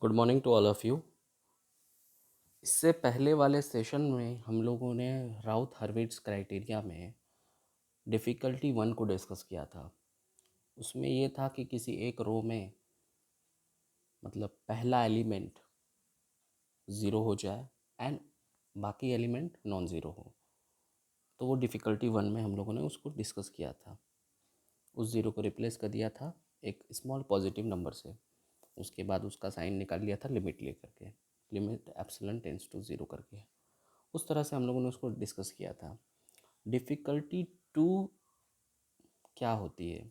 Good morning to all of you. इससे पहले वाले सेशन में हम लोगों ने राउथ हर्विट्ज़ क्राइटेरिया में डिफ़िकल्टी 1 को डिस्कस किया था। उसमें ये था कि किसी एक रो में मतलब पहला एलिमेंट ज़ीरो हो जाए एंड बाकी एलिमेंट नॉन ज़ीरो हो। तो वो डिफ़िकल्टी 1 में हम लोगों ने उसको डिस्कस किया था। उस ज़ीरो को रिप्लेस कर दिया था एक स्मॉल पॉजिटिव नंबर से। उसके बाद उसका साइन निकाल लिया था लिमिट लेकर के, limit epsilon tends to zero करके। उस तरह से हम लोगों ने उसको डिस्कस किया था। डिफ़िकल्टी 2 क्या होती है?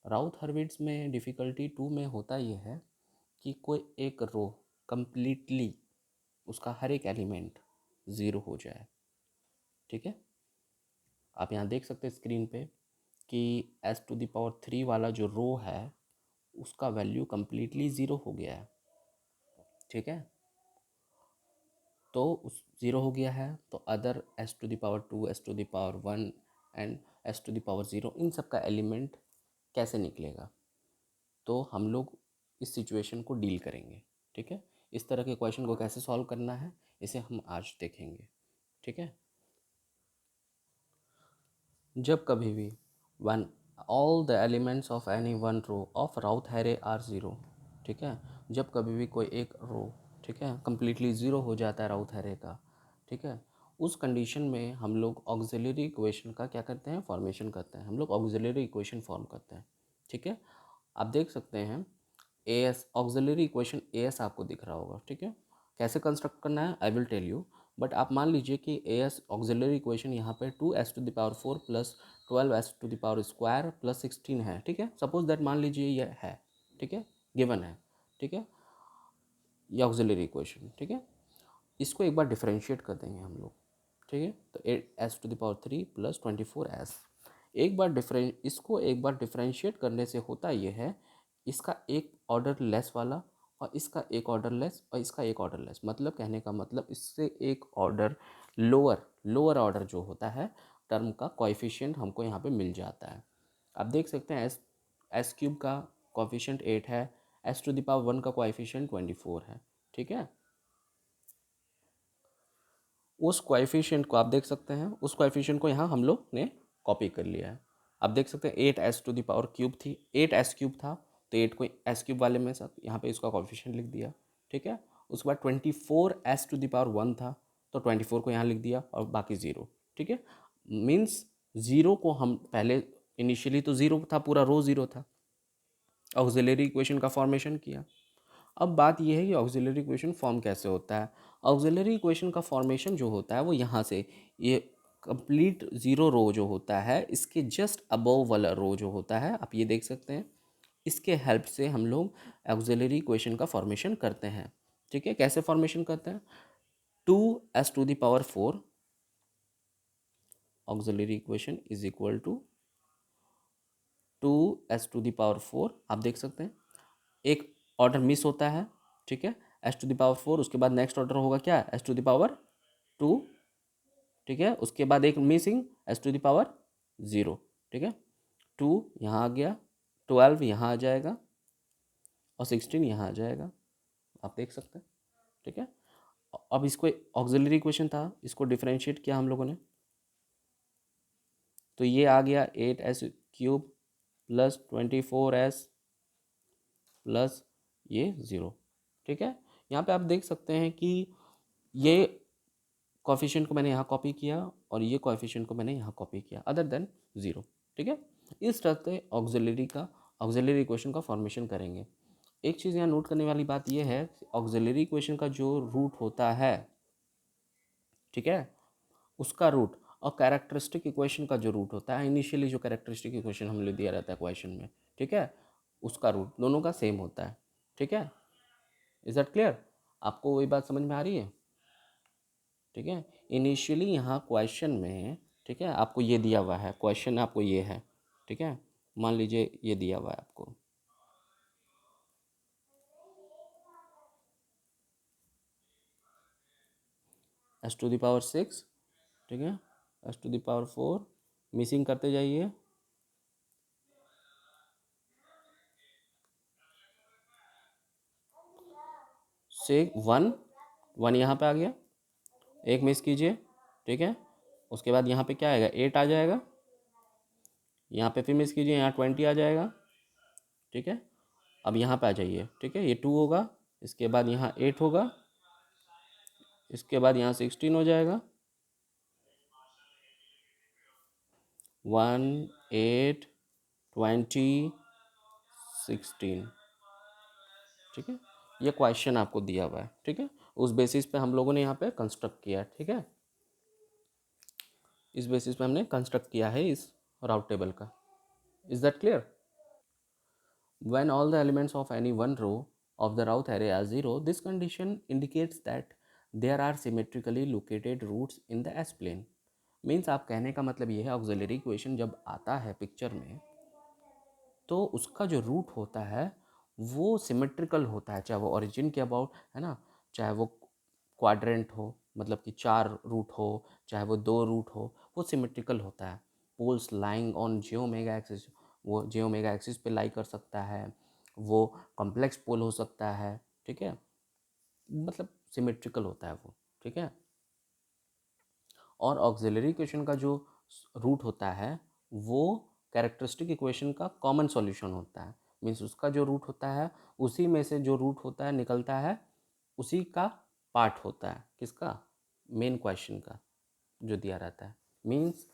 राउथ हर्विट्ज़ में डिफ़िकल्टी 2 में होता ये है कि कोई एक रो कंप्लीटली उसका हर एक एलिमेंट ज़ीरो हो जाए। ठीक है, आप यहाँ देख सकते हैं स्क्रीन पे कि s⁻³ वाला जो रो है उसका वैल्यू कंप्लीटली ज़ीरो हो गया है। ठीक है, तो उस ज़ीरो हो गया है तो other s⁻², s⁻1 and s⁻0 इन सब का एलिमेंट कैसे निकलेगा, तो हम लोग इस सिचुएशन को डील करेंगे। ठीक है, इस तरह के क्वेश्चन को कैसे सॉल्व करना है इसे हम आज देखेंगे। ठीक है, जब कभी भी when all the elements of any one row of Routh array are zero. ठीक है, जब कभी भी कोई एक रो, ठीक है, कम्प्लीटली ज़ीरो हो जाता है राउथ हैरे का, ठीक है, उस कंडीशन में हम लोग ऑक्सिलरी इक्वेशन का क्या करते हैं, फॉर्मेशन करते हैं। हम लोग ऑक्सिलरी इक्वेशन फॉर्म करते हैं। ठीक है, आप देख सकते हैं A S auxiliary equation A S आपको दिख रहा होगा। ठीक है, कैसे कंस्ट्रक्ट करना है I will tell you, but आप मान लीजिए कि ए एस ऑक्सिलरी इक्वेशन यहाँ पे 2s⁴ प्लस 12s² प्लस 16 है। ठीक है, सपोज दैट मान लीजिए ये है, ठीक है, गिवन है। ठीक है, ये ऑक्सिलरी इक्वेशन, ठीक है, इसको एक बार डिफरेंशिएट कर देंगे हम लोग। ठीक है, तो 8s⁻³ प्लस 24s, एक बार इसको एक बार डिफरेंशिएट करने से होता ये है, इसका एक ऑर्डर लेस वाला और इसका एक ऑर्डर लेस और इसका एक ऑर्डर लेस, मतलब कहने का मतलब इससे एक ऑर्डर लोअर ऑर्डर जो होता है टर्म का कोएफिशिएंट हमको यहाँ पे मिल जाता है। आप देख सकते हैं s³ का कोएफिशिएंट 8 है, s⁻1 का कोएफिशिएंट 24 है। ठीक है, उस कोएफिशिएंट को आप देख सकते हैं, उस कोएफिशिएंट को यहाँ हम लोग ने कॉपी कर लिया है। आप देख सकते हैं 8s⁻³ थी, 8s³ था तो 8 को s³ वाले में सब यहाँ पे इसका कोएफिशिएंट लिख दिया। ठीक है, उसके बाद 24s⁻1 था तो 24 को यहाँ लिख दिया और बाकी ज़ीरो। ठीक है, मीन्स ज़ीरो को हम पहले इनिशियली तो ज़ीरो था, पूरा रो ज़ीरो था, ऑक्सिलरी इक्वेशन का फॉर्मेशन किया। अब बात यह है कि ऑक्सिलरी इक्वेशन फॉर्म कैसे होता है। ऑक्सिलरी इक्वेशन का फॉर्मेशन जो होता है वो यहाँ से, ये कंप्लीट ज़ीरो रो जो होता है इसके जस्ट अबव वाला रो जो होता है, आप ये देख सकते हैं, इसके हेल्प से हम लोग ऑक्सिलरी इक्वेशन का फॉर्मेशन करते हैं। ठीक है, कैसे फॉर्मेशन करते हैं, 2s⁻⁴ auxiliary equation is equal to 2s⁻⁴, आप देख सकते हैं एक ऑर्डर मिस होता है। ठीक है, s⁻⁴, उसके बाद नेक्स्ट ऑर्डर होगा क्या, s⁻²। ठीक है, उसके बाद एक मिसिंग s⁻�0। ठीक है, 2 यहाँ आ गया, 12 यहाँ आ जाएगा और 16 यहाँ आ जाएगा, आप देख सकते हैं। ठीक है, अब इसको ऑक्सिलरी इक्वेशन था, इसको डिफरेंशिएट किया हम लोगों ने, तो ये आ गया 8s³ प्लस 24s प्लस ये 0। ठीक है, यहाँ पे आप देख सकते हैं कि ये कोएफिशिएंट को मैंने यहाँ कॉपी किया और ये कोएफिशिएंट को मैंने यहाँ कॉपी किया अदर देन 0। ठीक है, इस तरह से ऑक्सिलरी इक्वेशन का फॉर्मेशन करेंगे। एक चीज़ यहाँ नोट करने वाली बात यह है, ऑक्सिलरी इक्वेशन का जो रूट होता है, ठीक है, उसका रूट और कैरेक्टरिस्टिक इक्वेशन का जो रूट होता है, इनिशियली जो कैरेक्टरिस्टिक इक्वेशन हमने दिया रहता है क्वेश्चन में, ठीक है, उसका रूट दोनों का सेम होता है। ठीक है, इज दैट क्लियर, आपको वही बात समझ में आ रही है। ठीक है, इनिशियली यहाँ क्वेश्चन में, ठीक है, आपको ये दिया हुआ है, क्वेश्चन आपको ये है। ठीक है, मान लीजिए ये दिया हुआ है आपको, s⁻⁶, ठीक है, s⁻⁴, मिसिंग करते जाइए, से 1 यहाँ पे आ गया, एक मिस कीजिए, ठीक है। उसके बाद यहाँ पे क्या आएगा, 8 आ जाएगा, यहाँ पे फिर मिस कीजिए, यहाँ 20 आ जाएगा, ठीक है। अब यहाँ पे आ जाइए, ठीक है, ये 2 होगा, इसके बाद यहाँ 8 होगा, इसके बाद यहाँ 16 हो जाएगा, 1 8 20 16, ठीक है। ये क्वेश्चन आपको दिया हुआ है, ठीक है। उस बेसिस पे हम लोगों ने यहाँ पे कंस्ट्रक्ट किया है, ठीक है। इस बेसिस पे हमने कंस्ट्रक्ट किया है इस राउट टेबल का। Is that clear? When all the elements of any one row of the Routh array are 0, this condition indicates that there are symmetrically located roots in the S plane. Means आप कहने का मतलब ये है, auxiliary equation जब आता है picture में तो उसका जो रूट होता है वो सिमेट्रिकल होता है, चाहे वो ओरिजिन के अबाउट है ना, चाहे वो क्वाड्रेंट हो, मतलब कि 4 रूट हो, चाहे वो 2 रूट हो, वो सिमेट्रिकल होता है। पोल्स लाइंग ऑन जियोमेगा एक्सिस, वो जियोमेगा एक्सिस पे लाई कर सकता है, वो कॉम्प्लेक्स पोल हो सकता है, ठीक है, मतलब सिमेट्रिकल होता है वो, ठीक है। और ऑक्सिलरी इक्वेशन का जो रूट होता है वो कैरेक्टरिस्टिक इक्वेशन का कॉमन सॉल्यूशन होता है। मीन्स उसका जो रूट होता है उसी में से जो रूट होता है निकलता है, उसी का पार्ट होता है, किसका, मेन क्वेश्चन का जो दिया रहता है। मीन्स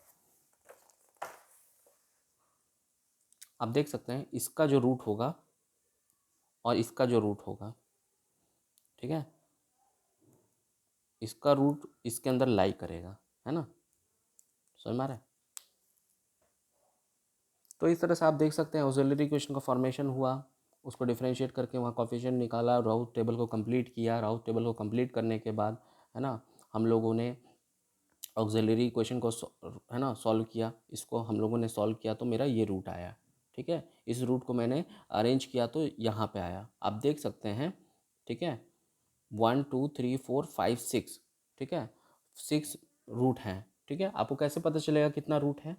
आप देख सकते हैं इसका जो रूट होगा और इसका जो रूट होगा, ठीक है, इसका रूट इसके अंदर लाई करेगा, है ना, समझ में आ रहा है। तो इस तरह से आप देख सकते हैं ऑक्सिलरी इक्वेशन का फॉर्मेशन हुआ, उसको डिफरेंशिएट करके वहाँ कोफिशिएंट निकाला, राउथ टेबल को कंप्लीट किया, राउथ टेबल को कंप्लीट करने के बाद है ना हम लोगों ने ऑक्सिलरी इक्वेशन को है ना सॉल्व किया, इसको हम लोगों ने सॉल्व किया तो मेरा ये रूट आया, ठीक है। इस रूट को मैंने अरेंज किया तो यहाँ पे आया, आप देख सकते हैं, ठीक है। 1 2 3 4 5 6, ठीक है, 6 रूट हैं, ठीक है। आपको कैसे पता चलेगा कितना रूट है,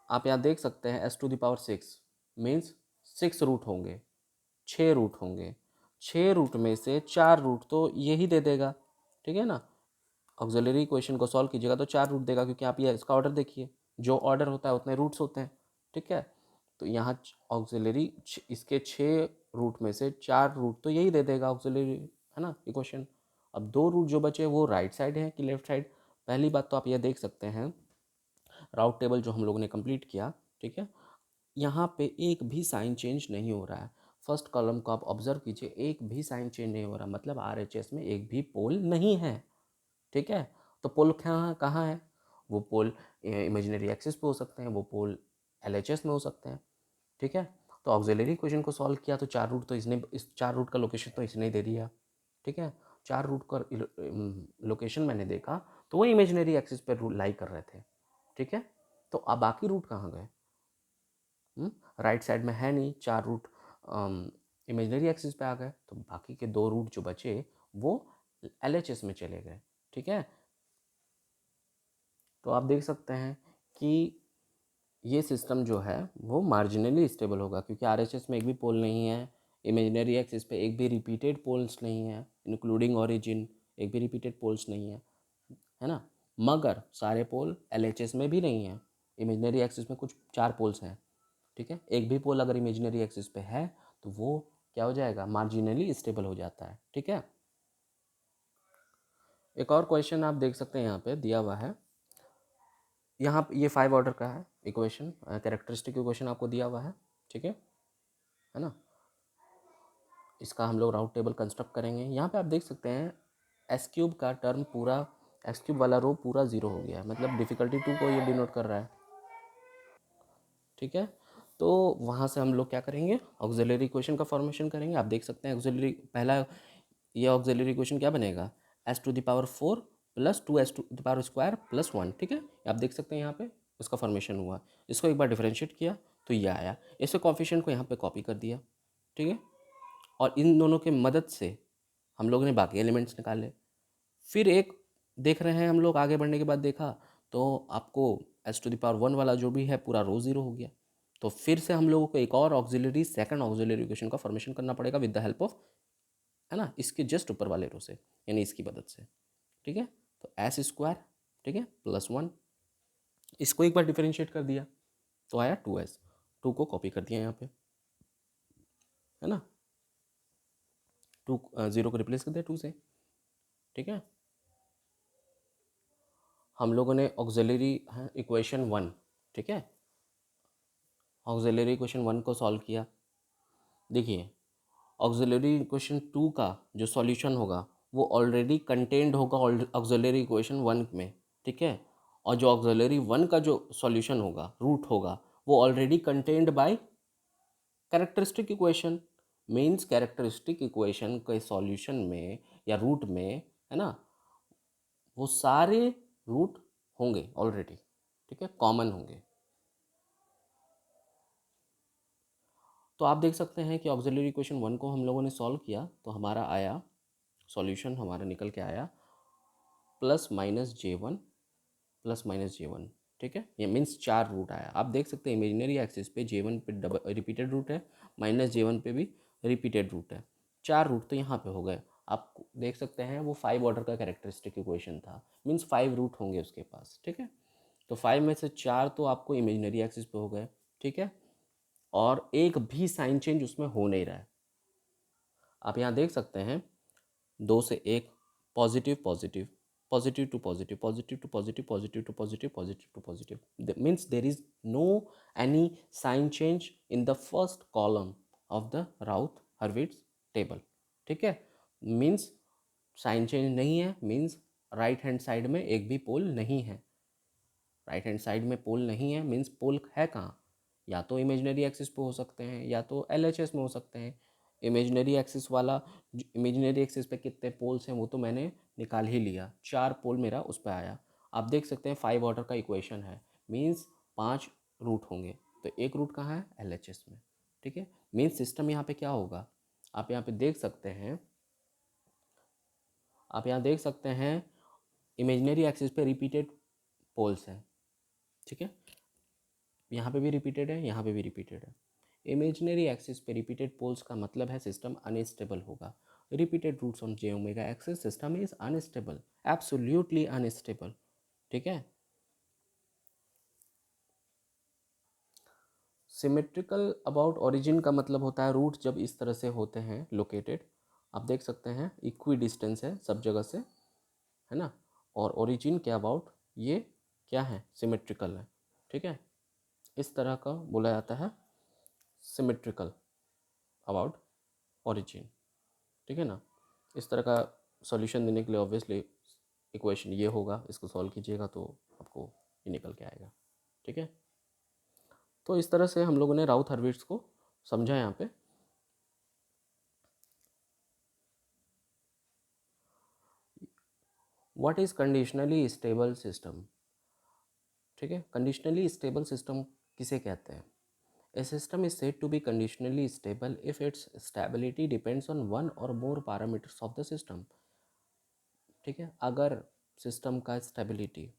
आप यहाँ देख सकते हैं S⁴ मीन्स 6 रूट होंगे, 6 रूट होंगे, 6 रूट में से 4 रूट तो यही दे देगा, ठीक है ना। ऑक्सिलरी इक्वेशन को सॉल्व कीजिएगा तो 4 रूट देगा, क्योंकि आप ये इसका ऑर्डर देखिए, जो ऑर्डर होता है उतने रूट्स होते हैं, ठीक है। तो यहाँ ऑक्सिलरी इसके 6 रूट में से 4 रूट तो यही दे देगा ऑक्सिलरी, है ना इक्वेशन। अब 2 रूट जो बचे वो राइट साइड है कि लेफ्ट साइड, पहली बात तो आप ये देख सकते हैं राउट टेबल जो हम लोगों ने कंप्लीट किया, ठीक है, यहाँ पे एक भी साइन चेंज नहीं हो रहा है। फर्स्ट कॉलम को आप ऑब्जर्व कीजिए, एक भी साइन चेंज नहीं हो रहा, मतलब RHS में एक भी पोल नहीं है, ठीक है। तो पोल कहाँ कहाँ है, वो पोल इमेजिनरी एक्सिस पे हो सकते हैं, वो पोल LHS में हो सकते हैं, ठीक है। तो ऑक्सिलरी इक्वेशन को सॉल्व किया तो 4 रूट तो इसने, इस 4 रूट का लोकेशन तो इसने ही दे दिया, ठीक है। 4 रूट का लोकेशन मैंने देखा तो वो इमेजिनरी एक्सिस पे लाई कर रहे थे, ठीक है। तो अब बाकी रूट कहाँ गए, राइट साइड में है नहीं, 4 रूट इमेजिनरी एक्सिस पे आ गए, तो बाकी के 2 रूट जो बचे वो LHS में चले गए, ठीक है। तो आप देख सकते हैं कि ये सिस्टम जो है वो मार्जिनली स्टेबल होगा, क्योंकि RHS में एक भी पोल नहीं है, इमेजिनरी एक्सिस पे एक भी रिपीटेड पोल्स नहीं है, इंक्लूडिंग ओरिजिन एक भी रिपीटेड पोल्स नहीं है ना। मगर सारे पोल LHS में भी नहीं है, इमेजिनरी एक्सिस में कुछ 4 पोल्स हैं, ठीक है। एक भी पोल अगर इमेजिनरी एक्सिस पे है तो वो क्या हो जाएगा, मार्जिनली स्टेबल हो जाता है, ठीक है। एक और क्वेश्चन आप देख सकते हैं यहाँ पे दिया हुआ है, यहाँ पे ये 5 ऑर्डर का है इक्वेशन, कैरेक्टरिस्टिक इक्वेशन आपको दिया हुआ है, ठीक है ना। इसका हम लोग राउट टेबल कंस्ट्रक्ट करेंगे। यहाँ पे आप देख सकते हैं S³ का टर्म पूरा, S³ वाला रो पूरा 0 हो गया है, मतलब डिफ़िकल्टी 2 को ये डिनोट कर रहा है, ठीक है। तो वहाँ से हम लोग क्या करेंगे, ऑक्सिलरी इक्वेशन का फॉर्मेशन करेंगे। आप देख सकते हैं ऑक्सिलरी पहला, ये ऑक्सिलरी इक्वेशन क्या बनेगा, S⁴ प्लस 2S² प्लस 1, ठीक है। आप देख सकते हैं यहाँ पे उसका फॉर्मेशन हुआ, इसको एक बार डिफरेंशिएट किया तो ये आया, इसके कॉफिशिएंट को यहाँ पे कॉपी कर दिया, ठीक है। और इन दोनों के मदद से हम लोगों ने बाकी एलिमेंट्स निकाले। फिर एक देख रहे हैं हम लोग, आगे बढ़ने के बाद देखा तो आपको S⁴ वाला जो भी है पूरा रो 0 हो गया, तो फिर से हम लोगों को एक और ऑक्सिलरी सेकंड ऑक्सिलरी इक्वेशन का फॉर्मेशन करना पड़ेगा विद द हेल्प ऑफ, है ना, इसके जस्ट ऊपर वाले रो से, यानी इसकी मदद से। ठीक है, तो एस स्क्वायर, ठीक है, प्लस 1, इसको एक बार डिफरेंशिएट कर दिया तो आया 2s, 2 को कॉपी कर दिया यहाँ पे, है ना, 2 0 को रिप्लेस कर दिया 2 से। ठीक है, हम लोगों ने ऑक्सिलरी इक्वेशन 1, ठीक है, ऑक्सिलरी इक्वेशन 1 को सॉल्व किया। देखिए, ऑक्सिलरी इक्वेशन 2 का जो सॉल्यूशन होगा वो ऑलरेडी कंटेंड होगा ऑक्सिलरी इक्वेशन 1 में। ठीक है, और जो ऑक्सिलरी 1 का जो सॉल्यूशन होगा, रूट होगा, वो already contained by characteristic equation. Means characteristic equation के सॉल्यूशन में या रूट में, है ना, वो सारे रूट होंगे ऑलरेडी, ठीक है, कॉमन होंगे। तो आप देख सकते हैं कि ऑक्सिलरी इक्वेशन 1 को हम लोगों ने सॉल्व किया तो हमारा आया सॉल्यूशन, हमारा निकल के आया +-J1 +-J1। ठीक है, ये मीन्स 4 रूट आया। आप देख सकते हैं इमेजिनरी एक्सिस पे J1 पे डबल रिपीटेड रूट है, -J1 पे भी रिपीटेड रूट है। 4 रूट तो यहाँ पे हो गए। आप देख सकते हैं वो 5 ऑर्डर का कैरेक्टरिस्टिक इक्वेशन था, मीन्स 5 रूट होंगे उसके पास। ठीक है, तो 5 में से 4 तो आपको इमेजिनरी एक्सिस पे हो गए। ठीक है, और एक भी साइन चेंज उसमें हो नहीं रहा है। आप यहाँ देख सकते हैं 2 से 1, positive positive, positive to positive, positive to positive, positive to positive, positive to positive, means there is no any sign change in the first column of the Routh Hurwitz table. ठीक है, मीन्स साइन चेंज नहीं है, means right hand side में एक भी पोल नहीं है। Right hand side में पोल नहीं है मीन्स पोल है कहाँ, या तो इमेजिनरी एक्सिस पे हो सकते हैं या तो LHS में हो सकते हैं। इमेजिनरी एक्सिस वाला, इमेजिनरी एक्सिस पे कितने पोल्स हैं वो तो मैंने निकाल ही लिया, 4 पोल मेरा उस पर आया। आप देख सकते हैं 5 ऑर्डर का इक्वेशन है, मीन्स 5 रूट होंगे, तो एक रूट कहाँ है, LHS में। ठीक है, मीन्स सिस्टम यहाँ पे क्या होगा, आप यहाँ पे देख सकते हैं, आप यहाँ देख सकते हैं इमेजिनरी एक्सिस पे रिपीटेड पोल्स हैं। ठीक है, यहाँ पे भी रिपीटेड है, यहाँ पे भी रिपीटेड है। इमेजिनरी एक्सिस पे रिपीटेड पोल्स का मतलब है सिस्टम अनस्टेबल होगा। Repeated roots on J omega axis, system is unstable, absolutely unstable. ठीक है, सिमेट्रिकल अबाउट ओरिजिन का मतलब होता है रूट जब इस तरह से होते हैं लोकेटेड, आप देख सकते हैं इक्वी डिस्टेंस है सब जगह से, है ना, और ओरिजिन के अबाउट ये क्या है, सिमेट्रिकल है। ठीक है, इस तरह का बोला जाता है सिमेट्रिकल अबाउट ओरिजिन। ठीक है ना, इस तरह का सॉल्यूशन देने के लिए ऑब्वियसली इक्वेशन ये होगा, इसको सॉल्व कीजिएगा तो आपको ये निकल के आएगा। ठीक है, तो इस तरह से हम लोगों ने राउथ हर्विट्ज को समझा यहाँ पे। What is conditionally stable system. ठीक है, कंडीशनली स्टेबल सिस्टम किसे कहते हैं, A system is said to be conditionally stable if its stability depends on one और more parameters of the system. ठीक है, अगर सिस्टम का स्टेबिलिटी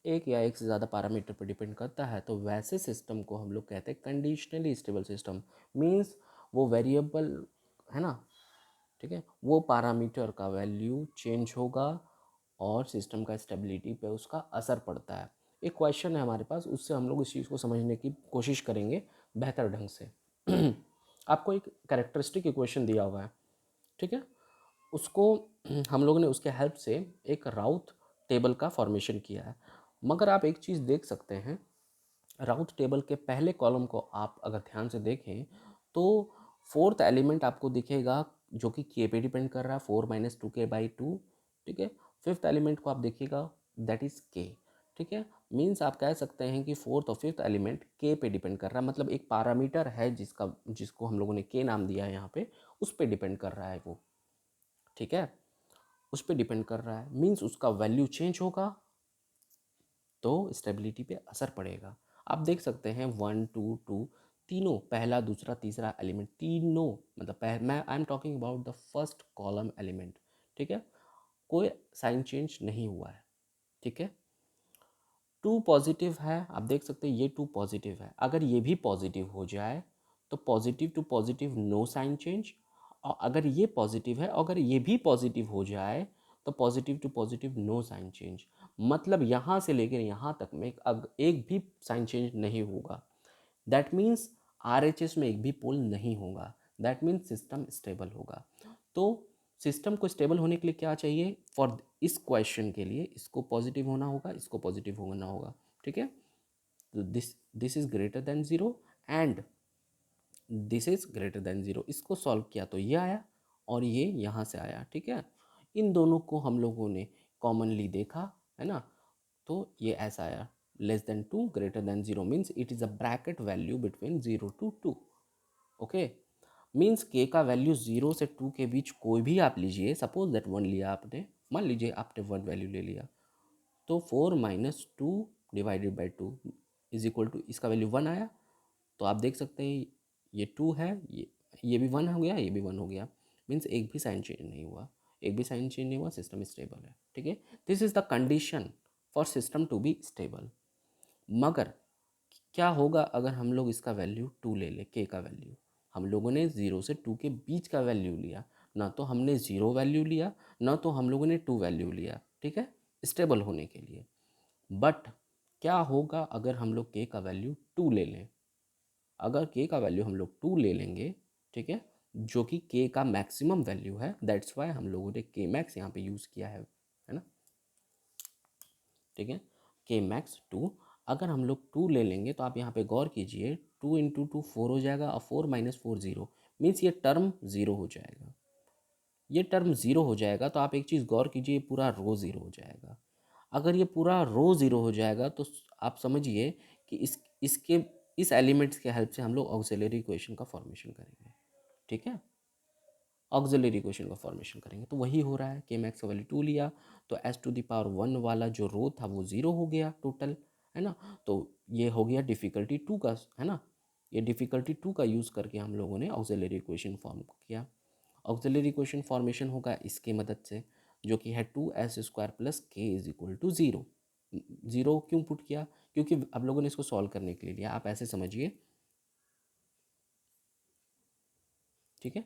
एक या एक से ज़्यादा पैरामीटर पर डिपेंड करता है तो वैसे सिस्टम को हम लोग कहते हैं कंडीशनली स्टेबल सिस्टम। मीन्स वो वेरिएबल, है ना, ठीक है, वो पैरामीटर का वैल्यू चेंज होगा और सिस्टम का स्टेबिलिटी पे उसका असर पड़ता है। एक क्वेश्चन है हमारे पास, उससे हम लोग इस चीज़ को समझने की कोशिश करेंगे बेहतर ढंग से। आपको एक कैरेक्टरिस्टिक इक्वेशन दिया हुआ है, ठीक है, उसको हम लोगों ने उसके हेल्प से एक राउथ टेबल का फॉर्मेशन किया है। मगर आप एक चीज़ देख सकते हैं, राउथ टेबल के पहले कॉलम को आप अगर ध्यान से देखें तो फोर्थ एलिमेंट आपको दिखेगा जो कि के पे डिपेंड कर रहा है, 4-2k/2। ठीक है, फिफ्थ एलिमेंट को आप देखिएगा दैट इज़ के। ठीक है, मीन्स आप कह सकते हैं कि फोर्थ और फिफ्थ एलिमेंट के पे डिपेंड कर रहा है, मतलब एक पैरामीटर है जिसको हम लोगों ने के नाम दिया है यहाँ पे, उस पर डिपेंड कर रहा है वो। ठीक है, उस पर डिपेंड कर रहा है, मीन्स उसका वैल्यू चेंज होगा तो स्टेबिलिटी पे असर पड़ेगा। आप देख सकते हैं 1 2 2 तीनों, पहला दूसरा तीसरा एलिमेंट तीनों, मतलब मैं I am talking about the first column element. ठीक है, कोई साइन चेंज नहीं हुआ है। ठीक है, टू पॉजिटिव है, आप देख सकते हैं ये टू पॉजिटिव है, अगर ये भी पॉजिटिव हो जाए तो positive to positive no sign change, और अगर ये पॉजिटिव है अगर ये भी पॉजिटिव हो जाए तो positive to positive no sign change, मतलब यहाँ से लेकर यहाँ तक में एक भी साइन चेंज नहीं होगा। दैट मीन्स RHS में एक भी पोल नहीं होगा, दैट मीन्स सिस्टम स्टेबल होगा। तो सिस्टम को स्टेबल होने के लिए क्या चाहिए, फॉर इस क्वेश्चन के लिए इसको पॉजिटिव होना होगा, इसको पॉजिटिव होना होगा, ठीक है। तो this is greater than zero and this is greater than zero, इसको सॉल्व किया तो ये आया और ये यहाँ से आया, ठीक है। इन दोनों को हम लोगों ने कॉमनली देखा है ना, तो ये ऐसा आया, less than two greater than zero means it is a bracket value between 0 to 2, okay. Means के का वैल्यू 0 से 2 के बीच कोई भी आप लीजिए, सपोज दैट 1 लिया आपने, मान लीजिए आपने 1 वैल्यू ले लिया, तो 4 minus two divided by two is equal to, इसका वैल्यू 1 आया। तो आप देख सकते हैं ये 2 है, ये भी 1 हो गया, ये भी 1 हो गया, मीन्स एक भी साइन चेंज नहीं हुआ, एक भी साइन चेंज नहीं हुआ, सिस्टम स्टेबल है, ठीक है। This is the condition for system to be stable. मगर क्या होगा अगर हम लोग इसका वैल्यू 2 ले लें, के का वैल्यू, हम लोगों ने 0 से 2 के बीच का वैल्यू लिया, ना तो हमने 0 वैल्यू लिया ना तो हम लोगों ने 2 वैल्यू लिया, ठीक है, स्टेबल होने के लिए। बट क्या होगा अगर हम लोग के का वैल्यू 2 ले लें, अगर के का वैल्यू हम लोग 2 ले लेंगे, ठीक है, जो कि के का मैक्सिमम वैल्यू है, दैट्स वाई हम लोगों ने के मैक्स यहाँ पे यूज़ किया है ना, ठीक है, के मैक्स 2। अगर हम लोग 2 ले लेंगे तो आप यहाँ पे गौर कीजिए, 2 इंटू टू 4 हो जाएगा और 4 माइनस 4 0, मीन्स ये टर्म 0 हो जाएगा, ये टर्म 0 हो जाएगा। तो आप एक चीज़ गौर कीजिए, ये पूरा रो 0 हो जाएगा। अगर ये पूरा रो 0 हो जाएगा तो आप समझिए कि इसके इस एलिमेंट्स के हेल्प से हम लोग ऑक्सिलरी इक्वेशन का फॉर्मेशन करेंगे, ठीक है, ऑक्सिलरी इक्वेशन का फॉर्मेशन करेंगे। तो वही हो रहा है, के मैक्स का वैल्यू 2 लिया तो एस टू द पावर 1 वाला जो रो था वो 0 हो गया टोटल, है ना। तो ये हो गया डिफ़िकल्टी 2 का, है ना, ये डिफ़िकल्टी 2 का यूज़ करके हम लोगों ने ऑक्सिलरी इक्वेशन फॉर्म किया। ऑक्सिलरी इक्वेशन फॉर्मेशन होगा इसके मदद से, जो कि है 2s² प्लस के इज इक्वल टू 0। 0 क्यों पुट किया, क्योंकि आप लोगों ने इसको सॉल्व करने के लिए लिया, आप ऐसे समझिए, ठीक है।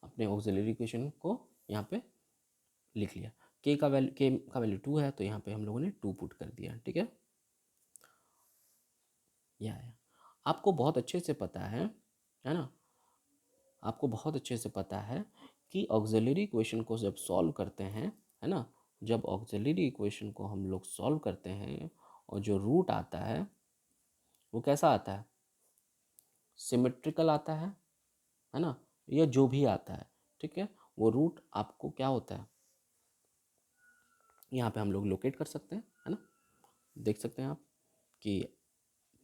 अपने ऑक्सिलरी इक्वेशन को यहाँ पे लिख लिया, के का वैल्यू 2 है तो यहाँ पे हम लोगों ने 2 पुट कर दिया, ठीक है। यह आया, आपको बहुत अच्छे से पता है ना, आपको बहुत अच्छे से पता है कि ऑक्सिलरी इक्वेशन को जब सॉल्व करते हैं, है ना, जब ऑक्सिलरी इक्वेशन को हम लोग सॉल्व करते हैं और जो रूट आता है वो कैसा आता है, सिमेट्रिकल आता है ना, या जो भी आता है, ठीक है, वो रूट आपको क्या होता है, यहाँ पे हम लोग लोकेट कर सकते हैं, है ना, देख सकते हैं आप कि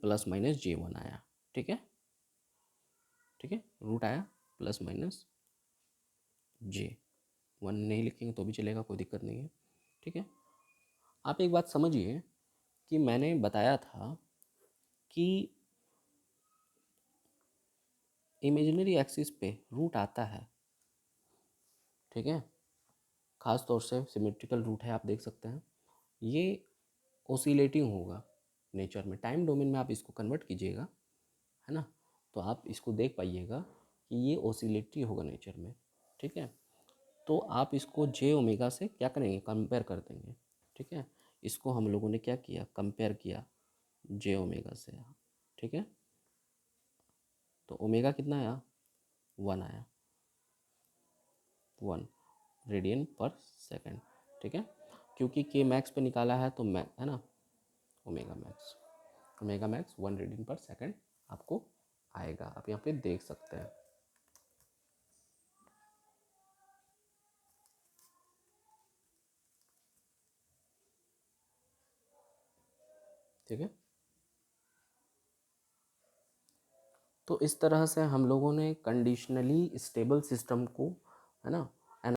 प्लस माइनस J1 आया, ठीक है, ठीक है, रूट आया प्लस माइनस J1, नहीं लिखेंगे तो भी चलेगा, कोई दिक्कत नहीं है, ठीक है। आप एक बात समझिए कि मैंने बताया था कि इमेजिनरी एक्सिस पे रूट आता है, ठीक है, ख़ास तौर से सिमेट्रिकल रूट है, आप देख सकते हैं ये ओसिलेटिंग होगा नेचर में, टाइम डोमेन में आप इसको कन्वर्ट कीजिएगा, है ना, तो आप इसको देख पाइएगा कि ये ओसिलेटरी होगा नेचर में, ठीक है। तो आप इसको जे ओमेगा से क्या करेंगे, कंपेयर कर देंगे, ठीक है। इसको हम लोगों ने क्या किया, कंपेयर किया जे ओमेगा से, ठीक है। तो ओमेगा कितना आया, 1 आया, 1 रेडियन पर सेकेंड, ठीक है। क्योंकि के मैक्स पे निकाला है तो है ना, ओमेगा मैक्स 1 रेडियन पर सेकेंड आपको आएगा, आप यहाँ पे देख सकते हैं, ठीक है। तो इस तरह से हम लोगों ने कंडीशनली स्टेबल सिस्टम को, है ना,